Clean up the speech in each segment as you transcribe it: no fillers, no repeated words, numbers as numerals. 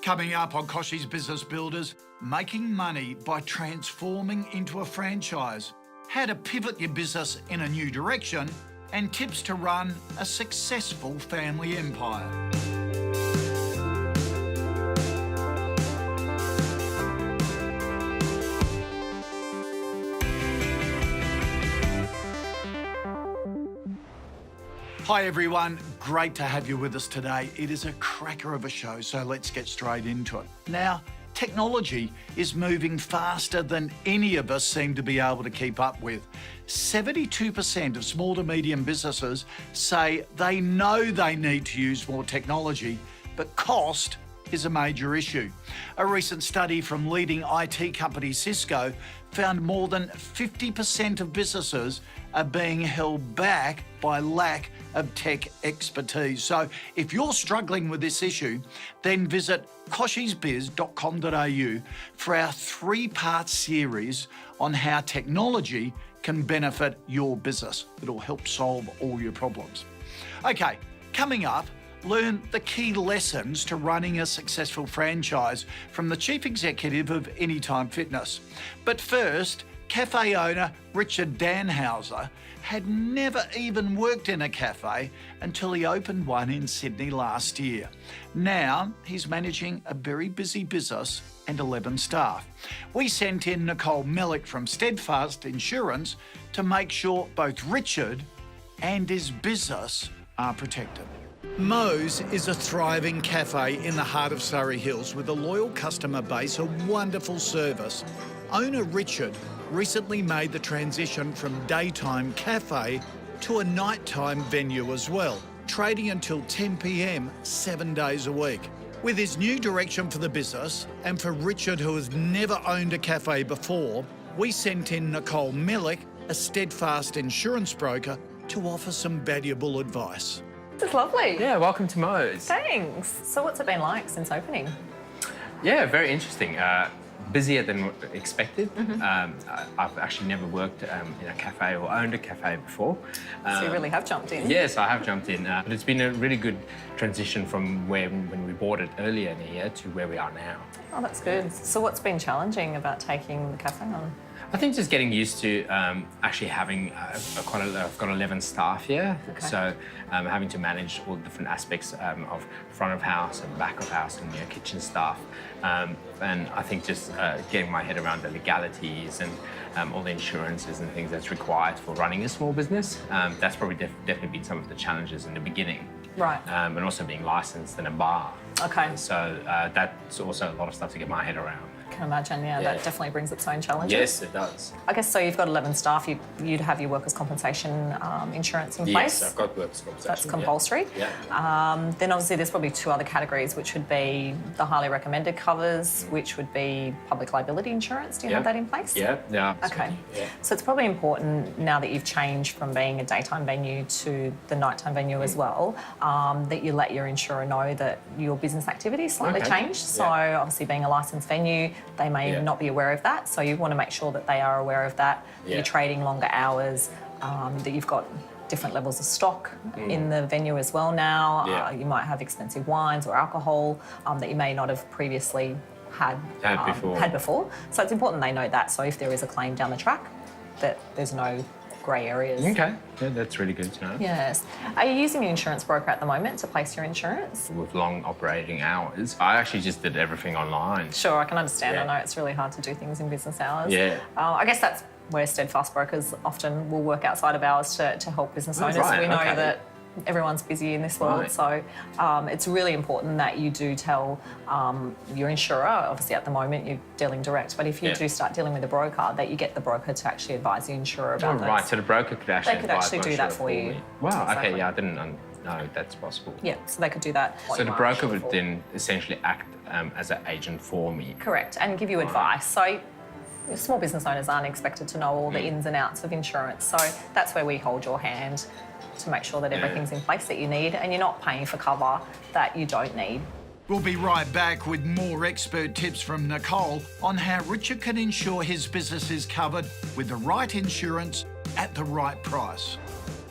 Coming up on Kochie's Business Builders, making money by transforming into a franchise, how to pivot your business in a new direction, and tips to run a successful family empire. Hi everyone, great to have you with us today. It is a cracker of a show, so let's get straight into it. Now, technology is moving faster than any of us seem to be able to keep up with. 72% of small to medium businesses say they know they need to use more technology, but cost is a major issue. A recent study from leading IT company Cisco found more than 50% of businesses are being held back by lack of tech expertise. So if you're struggling with this issue, then visit kochiesbiz.com.au for our 3-part series on how technology can benefit your business. It'll help solve all your problems. Okay, coming up, learn the key lessons to running a successful franchise from the Chief Executive of Anytime Fitness. But first, cafe owner Richard Danhauser had never even worked in a cafe until he opened one in Sydney last year. Now he's managing a very busy business and 11 staff. We sent in Nicole Mellick from Steadfast Insurance to make sure both Richard and his business are protected. Mo's is a thriving cafe in the heart of Surrey Hills with a loyal customer base, a wonderful service. Owner Richard recently made the transition from daytime cafe to a nighttime venue as well, trading until 10 p.m, 7 days a week. With his new direction for the business, and for Richard who has never owned a cafe before, we sent in Nicole Mellick, a Steadfast insurance broker, to offer some valuable advice. This is lovely. Yeah, welcome to Mo's. Thanks. So what's it been like since opening? Yeah, very interesting. Busier than expected. I've actually never worked in a cafe or owned a cafe before. So you really have jumped in? Yes, I have jumped in. But it's been a really good transition from when we bought it earlier in the year to where we are now. Oh, that's good. So what's been challenging about taking the cafe on? I think just getting used to actually having I've got 11 staff here, Okay. so having to manage all the different aspects of front of house and back of house and kitchen staff, and I think just getting my head around the legalities and all the insurances and things that's required for running a small business. That's probably definitely been some of the challenges in the beginning. Right. And also being licensed in a bar. Okay. So that's also a lot of stuff to get my head around. I can imagine, yeah, that definitely brings its own challenges. Yes, it does. I guess so you've got 11 staff, you'd have your workers' compensation insurance in place? Yes, I've got workers' compensation. That's compulsory. Yeah. Then obviously there's probably 2 other categories, which would be the highly recommended covers, which would be public liability insurance. Do you have that in place? Yeah. Okay. Yeah. So it's probably important now that you've changed from being a daytime venue to the nighttime venue as well, that you let your insurer know that your business activity slightly changed. So obviously being a licensed venue, they may not be aware of that. So you want to make sure that they are aware of that, that you're trading longer hours, that you've got different levels of stock in the venue as well now. You might have expensive wines or alcohol that you may not have previously had before. So it's important they know that. So if there is a claim down the track, that there's no grey areas. Okay, yeah, that's really good to know. Yes. Are you using an insurance broker at the moment to place your insurance? With long operating hours, I actually just did everything online. Sure, I can understand. I know it's really hard to do things in business hours. Yeah. I guess that's where Steadfast brokers often will work outside of hours to help business owners. Right, We know that everyone's busy in this world, so it's really important that you do tell your insurer. Obviously at the moment you're dealing direct, but if you do start dealing with a broker, that you get the broker to actually advise the insurer about Right, so the broker could actually do that for you. Wow, Exactly. okay, yeah, I didn't know that's possible. Yeah, so they could do that. So the broker would then essentially act as an agent for me. Correct, and give you advice. So small business owners aren't expected to know all the ins and outs of insurance, so that's where we hold your hand to make sure that everything's in place that you need and you're not paying for cover that you don't need. We'll be right back with more expert tips from Nicole on how Richard can ensure his business is covered with the right insurance at the right price.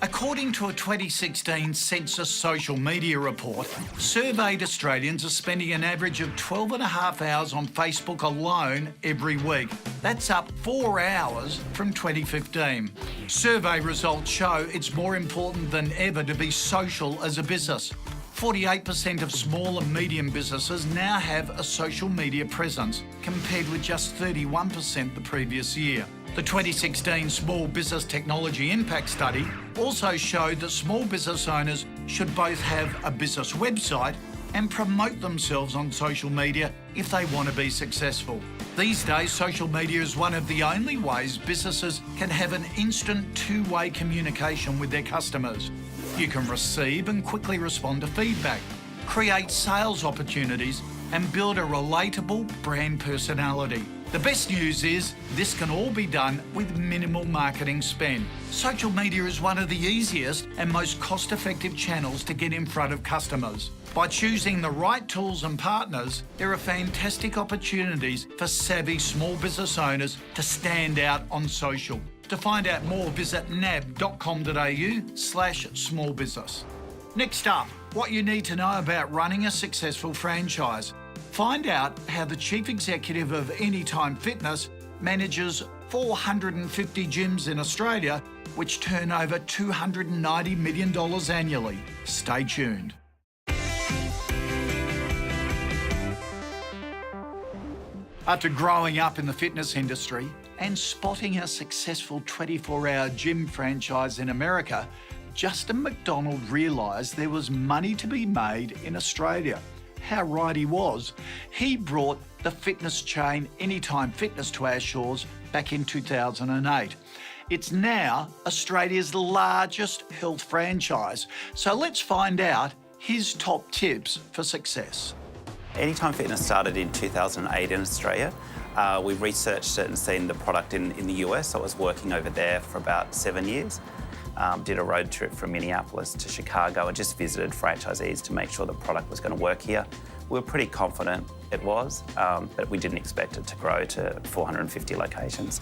According to a 2016 Census social media report, surveyed Australians are spending an average of 12 and a half hours on Facebook alone every week. That's up 4 hours from 2015. Survey results show it's more important than ever to be social as a business. 48% of small and medium businesses now have a social media presence, compared with just 31% the previous year. The 2016 Small Business Technology Impact Study also showed that small business owners should both have a business website and promote themselves on social media if they want to be successful. These days, social media is one of the only ways businesses can have an instant two-way communication with their customers. You can receive and quickly respond to feedback, create sales opportunities, and build a relatable brand personality. The best news is this can all be done with minimal marketing spend. Social media is one of the easiest and most cost-effective channels to get in front of customers. By choosing the right tools and partners, there are fantastic opportunities for savvy small business owners to stand out on social. To find out more, visit nab.com.au/smallbusiness. Next up, what you need to know about running a successful franchise. Find out how the Chief Executive of Anytime Fitness manages 450 gyms in Australia, which turn over $290 million annually. Stay tuned. After growing up in the fitness industry and spotting a successful 24-hour gym franchise in America, Justin McDonald realised there was money to be made in Australia. How right he was. He brought the fitness chain Anytime Fitness to our shores back in 2008. It's now Australia's largest health franchise. So let's find out his top tips for success. Anytime Fitness started in 2008 in Australia. We researched it and seen the product in the US. I was working over there for about 7 years. Did a road trip from Minneapolis to Chicago and just visited franchisees to make sure the product was going to work here. We were pretty confident it was, but we didn't expect it to grow to 450 locations.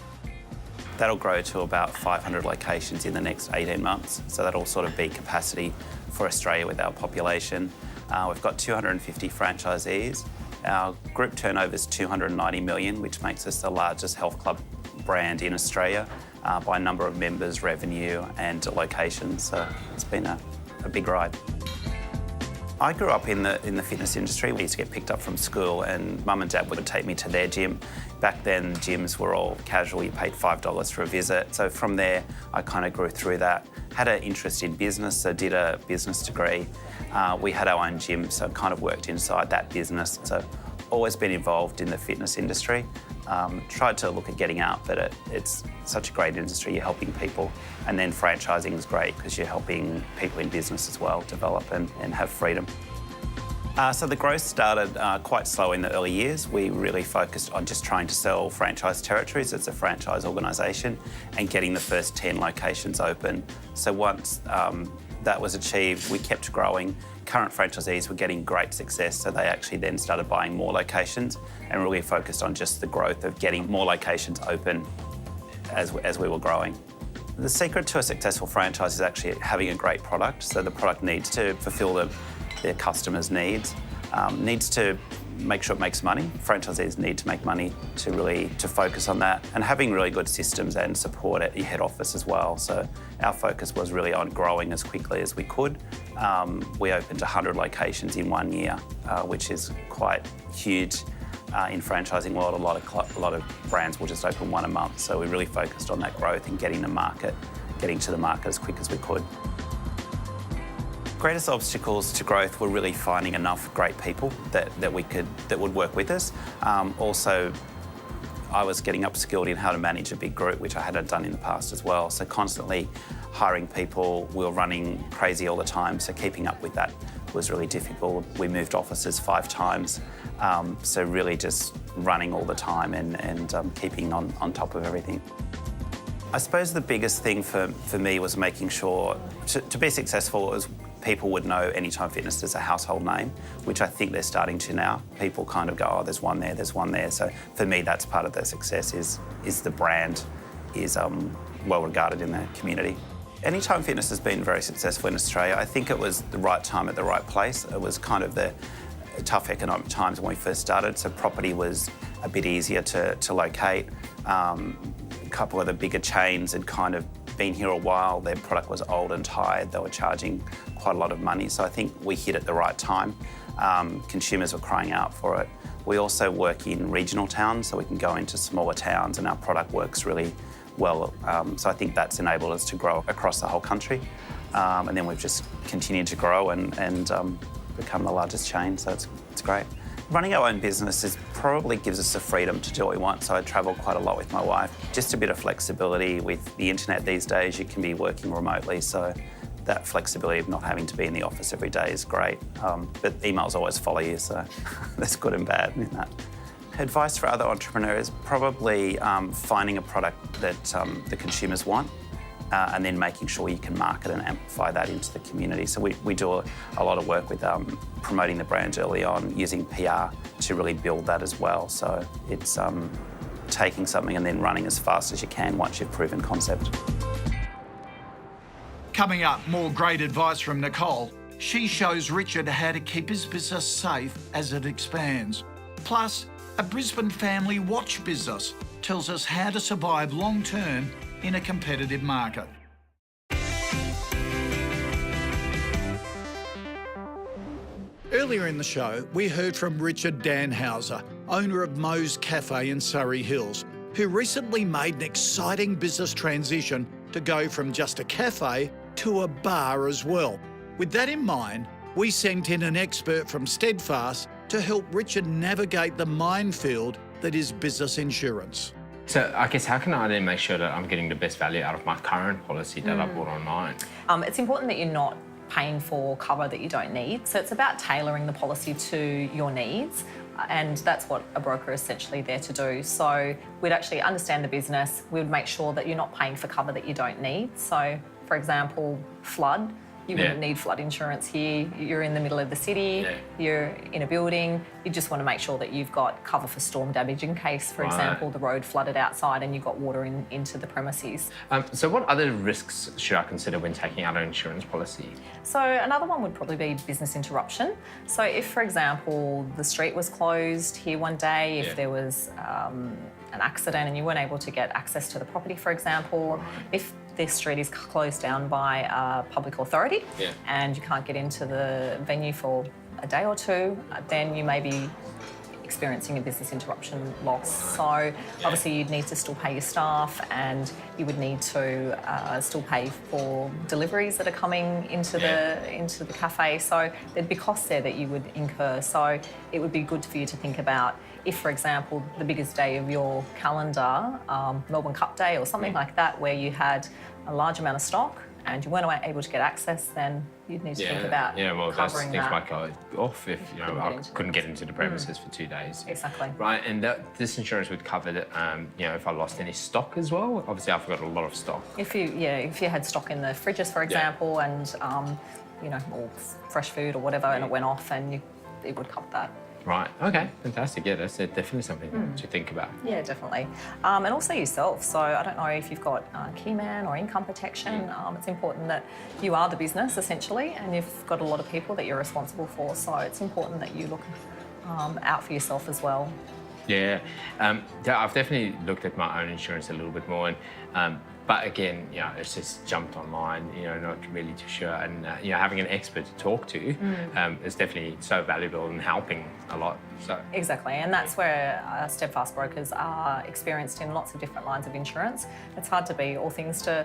That'll grow to about 500 locations in the next 18 months. So that'll sort of be capacity for Australia with our population. We've got 250 franchisees. Our group turnover is $290 million, which makes us the largest health club brand in Australia by number of members, revenue and locations. So it's been a big ride. I grew up in the fitness industry. We used to get picked up from school and Mum and Dad would take me to their gym. Back then, gyms were all casual. You paid $5 for a visit. So from there, I kind of grew through that. Had an interest in business, so did a business degree. We had our own gym, so kind of worked inside that business. So always been involved in the fitness industry. Tried to look at getting out, but it's such a great industry. You're helping people. And then franchising is great because you're helping people in business as well develop and have freedom. So the growth started quite slow in the early years. We really focused on just trying to sell franchise territories as a franchise organisation and getting the first 10 locations open. So once that was achieved, we kept growing. Current franchisees were getting great success, so they actually then started buying more locations and really focused on just the growth of getting more locations open as we were growing. The secret to a successful franchise is actually having a great product. So the product needs to fulfil their customers' needs, needs to make sure it makes money. Franchisees need to make money to focus on that, and having really good systems and support at your head office as well. So our focus was really on growing as quickly as we could. We opened 100 locations in 1 year, which is quite huge in franchising world. A lot of brands will just open one a month. So we really focused on that growth and getting to the market as quick as we could. Greatest obstacles to growth were really finding enough great people that would work with us. Also, I was getting upskilled in how to manage a big group, which I hadn't done in the past as well. So constantly hiring people, we were running crazy all the time. So keeping up with that was really difficult. We moved offices 5 times. So really just running all the time and keeping on top of everything. I suppose the biggest thing for me was making sure to be successful was people would know Anytime Fitness as a household name, which I think they're starting to now. People kind of go, oh, there's one there, there's one there. So for me, that's part of the success is the brand is well regarded in the community. Anytime Fitness has been very successful in Australia. I think it was the right time at the right place. It was kind of the tough economic times when we first started, so property was a bit easier to locate. A couple of the bigger chains had kind of been here a while. Their product was old and tired. They were charging quite a lot of money, so I think we hit at the right time. Consumers were crying out for it. We also work in regional towns, so we can go into smaller towns and our product works really well. So I think that's enabled us to grow across the whole country. And then we've just continued to grow and become the largest chain, so it's great. Running our own business probably gives us the freedom to do what we want, so I travel quite a lot with my wife. Just a bit of flexibility with the internet these days. You can be working remotely, so that flexibility of not having to be in the office every day is great. But emails always follow you, so that's good and bad in that. Advice for other entrepreneurs, probably finding a product that the consumers want and then making sure you can market and amplify that into the community. So we do a lot of work with promoting the brand early on, using PR to really build that as well. So it's taking something and then running as fast as you can once you've proven concept. Coming up, more great advice from Nicole. She shows Richard how to keep his business safe as it expands. Plus, a Brisbane family watch business tells us how to survive long-term in a competitive market. Earlier in the show, we heard from Richard Danhauser, owner of Moe's Cafe in Surrey Hills, who recently made an exciting business transition to go from just a cafe to a bar as well. With that in mind, we sent in an expert from Steadfast to help Richard navigate the minefield that is business insurance. So I guess how can I then make sure that I'm getting the best value out of my current policy that I bought online? It's important that you're not paying for cover that you don't need. So it's about tailoring the policy to your needs, and that's what a broker is essentially there to do. So we'd actually understand the business, we would make sure that you're not paying for cover that you don't need. So, for example, flood. You wouldn't need flood insurance here. You're in the middle of the city, you're in a building. You just want to make sure that you've got cover for storm damage in case, for example, the road flooded outside and you got water into the premises. So what other risks should I consider when taking out an insurance policy? So another one would probably be business interruption. So if, for example, the street was closed here one day, if there was an accident and you weren't able to get access to the property, for example, if this street is closed down by a public authority and you can't get into the venue for a day or two, then you may be experiencing a business interruption loss. So obviously you'd need to still pay your staff and you would need to still pay for deliveries that are coming into the cafe. So there'd be costs there that you would incur. So it would be good for you to think about if, for example, the biggest day of your calendar, Melbourne Cup Day or something like that, where you had a large amount of stock and you weren't able to get access, then you'd need to think about covering things might go off if I couldn't get into the premises for 2 days. Exactly. Right, and this insurance would cover that. If I lost any stock as well. Obviously, I've got a lot of stock. If you had stock in the fridges, for example, and or fresh food or whatever, and it went off, and it would cover that. Right, okay, fantastic. Yeah, that's definitely something to think about. Yeah, definitely. And also yourself. So I don't know if you've got keyman or income protection. It's important that you are the business, essentially, and you've got a lot of people that you're responsible for. So it's important that you look out for yourself as well. Yeah, I've definitely looked at my own insurance a little bit more, and but again, it's just jumped online, not really too sure, and having an expert to talk to is definitely so valuable and helping a lot. So exactly, and that's where Steadfast brokers are experienced in lots of different lines of insurance. It's hard to be all things to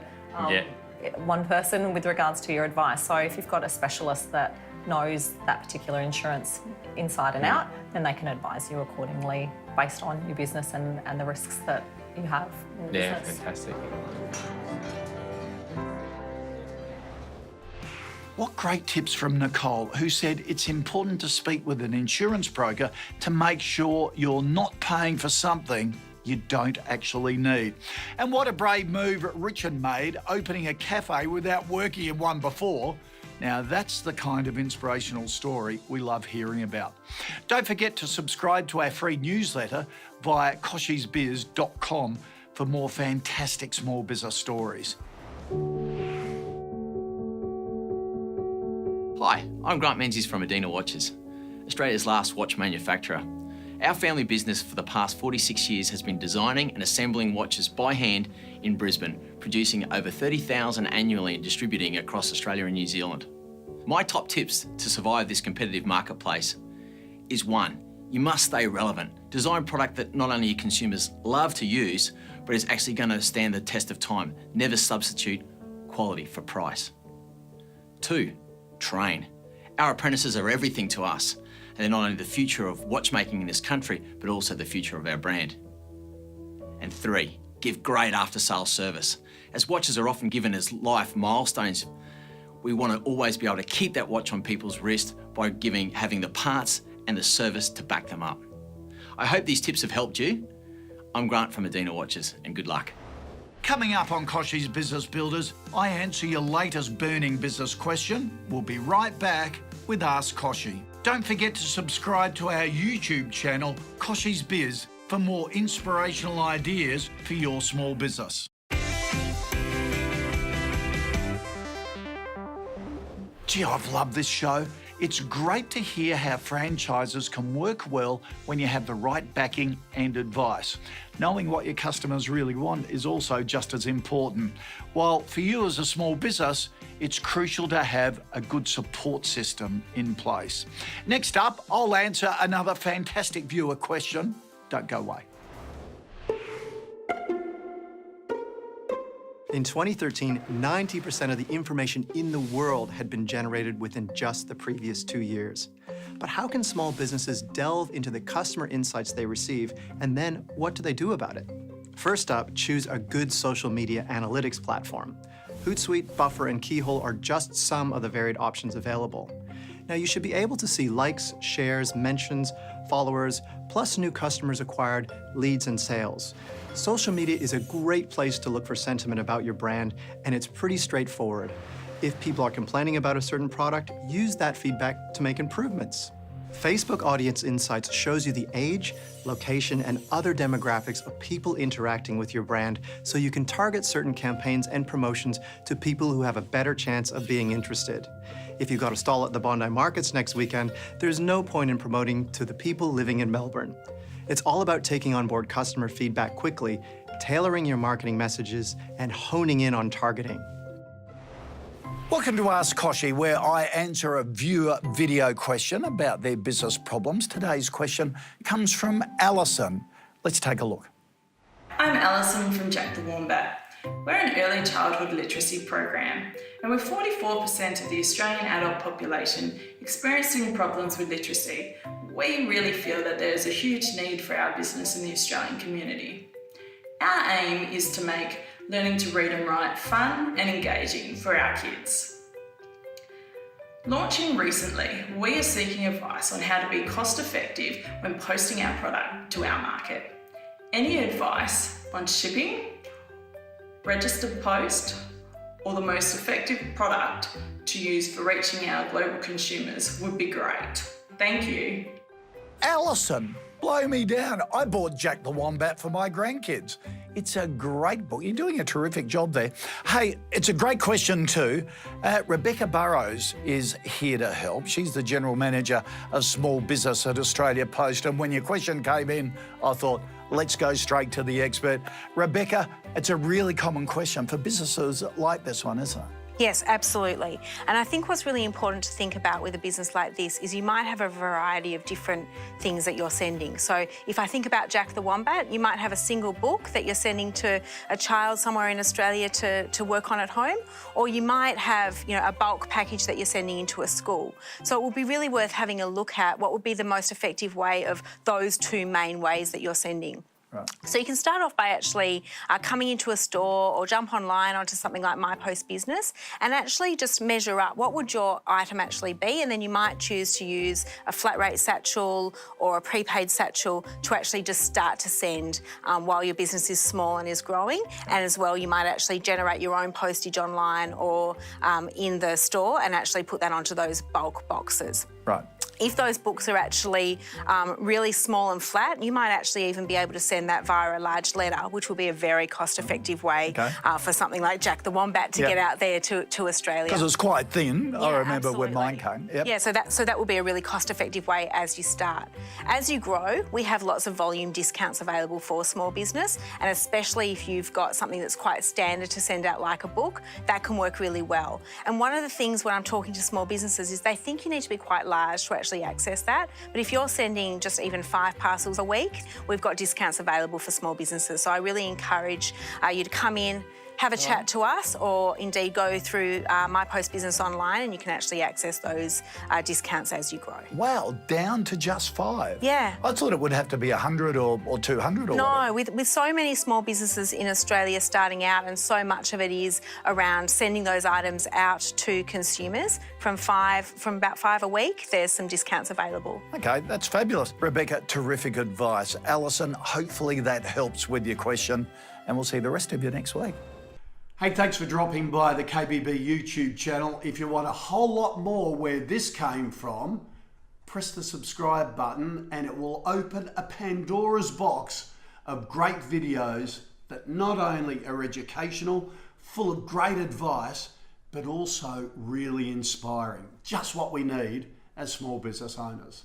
one person with regards to your advice. So if you've got a specialist that knows that particular insurance inside and out, then they can advise you accordingly based on your business and the risks that you have in the business. Fantastic. What great tips from Nicole, who said it's important to speak with an insurance broker to make sure you're not paying for something you don't actually need. And what a brave move Richard made, opening a cafe without working in one before. Now, that's the kind of inspirational story we love hearing about. Don't forget to subscribe to our free newsletter via kochiesbiz.com for more fantastic small business stories. Hi, I'm Grant Menzies from Medina Watches, Australia's last watch manufacturer. Our family business for the past 46 years has been designing and assembling watches by hand in Brisbane, producing over 30,000 annually and distributing across Australia and New Zealand. My top tips to survive this competitive marketplace is 1, you must stay relevant. Design product that not only your consumers love to use, but is actually going to stand the test of time. Never substitute quality for price. 2, train. Our apprentices are everything to us, and they're not only the future of watchmaking in this country, but also the future of our brand. And 3, give great after-sales service. As watches are often given as life milestones, we want to always be able to keep that watch on people's wrist by having the parts and the service to back them up. I hope these tips have helped you. I'm Grant from Medina Watches, and good luck. Coming up on Kochie's Business Builders, I answer your latest burning business question. We'll be right back with Ask Kochie. Don't forget to subscribe to our YouTube channel, Kochie's Biz, for more inspirational ideas for your small business. Gee, I've loved this show. It's great to hear how franchises can work well when you have the right backing and advice. Knowing what your customers really want is also just as important. While for you as a small business, it's crucial to have a good support system in place. Next up, I'll answer another fantastic viewer question. Don't go away. In 2013, 90% of the information in the world had been generated within just the previous 2 years. But how can small businesses delve into the customer insights they receive, and then what do they do about it? First up, choose a good social media analytics platform. Hootsuite, Buffer, and Keyhole are just some of the varied options available. Now, you should be able to see likes, shares, mentions, followers, plus new customers acquired, leads, and sales. Social media is a great place to look for sentiment about your brand, and it's pretty straightforward. If people are complaining about a certain product, use that feedback to make improvements. Facebook Audience Insights shows you the age, location, and other demographics of people interacting with your brand, so you can target certain campaigns and promotions to people who have a better chance of being interested. If you've got a stall at the Bondi Markets next weekend, there's no point in promoting to the people living in Melbourne. It's all about taking on board customer feedback quickly, tailoring your marketing messages, and honing in on targeting. Welcome to Ask Kochie, where I answer a viewer video question about their business problems. Today's question comes from Alison. Let's take a look. I'm Alison from Jack the Wombat. We're an early childhood literacy program, and with 44% of the Australian adult population experiencing problems with literacy, we really feel that there is a huge need for our business in the Australian community. Our aim is to make learning to read and write fun and engaging for our kids. Launching recently, we are seeking advice on how to be cost effective when posting our product to our market. Any advice on shipping, registered post, or the most effective product to use for reaching our global consumers would be great. Thank you. Alison, blow me down. I bought Jack the Wombat for my grandkids. It's a great book. You're doing a terrific job there. Hey, it's a great question too. Rebecca Burrows is here to help. She's the General Manager of Small Business at Australia Post. And when your question came in, I thought, let's go straight to the expert. Rebecca, it's a really common question for businesses like this one, isn't it? Yes, absolutely. And I think what's really important to think about with a business like this is you might have a variety of different things that you're sending. So if I think about Jack the Wombat, you might have a single book that you're sending to a child somewhere in Australia to work on at home, or you might have, a bulk package that you're sending into a school. So it will be really worth having a look at what would be the most effective way of those two main ways that you're sending. Right. So you can start off by actually coming into a store or jump online onto something like My Post Business and actually just measure up what would your item actually be, and then you might choose to use a flat rate satchel or a prepaid satchel to actually just start to send while your business is small and is growing. And as well, you might actually generate your own postage online or in the store and actually put that onto those bulk boxes. Right. If those books are actually really small and flat, you might actually even be able to send that via a large letter, which will be a very cost-effective way for something like Jack the Wombat to get out there to Australia. Because it's quite thin, I remember when mine came. Yep. Yeah, so that will be a really cost-effective way as you start. As you grow, we have lots of volume discounts available for small business, and especially if you've got something that's quite standard to send out like a book, that can work really well. And one of the things when I'm talking to small businesses is they think you need to be quite large to actually access that. But if you're sending just even 5 parcels a week, we've got discounts available for small businesses. So I really encourage you to come in, have a chat to us, or indeed go through My Post Business online, and you can actually access those discounts as you grow. Wow, down to just 5. Yeah. I thought it would have to be 100 or 200 or No, whatever. with so many small businesses in Australia starting out, and so much of it is around sending those items out to consumers from about 5 a week, there's some discounts available. Okay, that's fabulous. Rebecca, terrific advice. Alison, hopefully that helps with your question, and we'll see the rest of you next week. Hey, thanks for dropping by the KBB YouTube channel. If you want a whole lot more where this came from, press the subscribe button and it will open a Pandora's box of great videos that not only are educational, full of great advice, but also really inspiring. Just what we need as small business owners.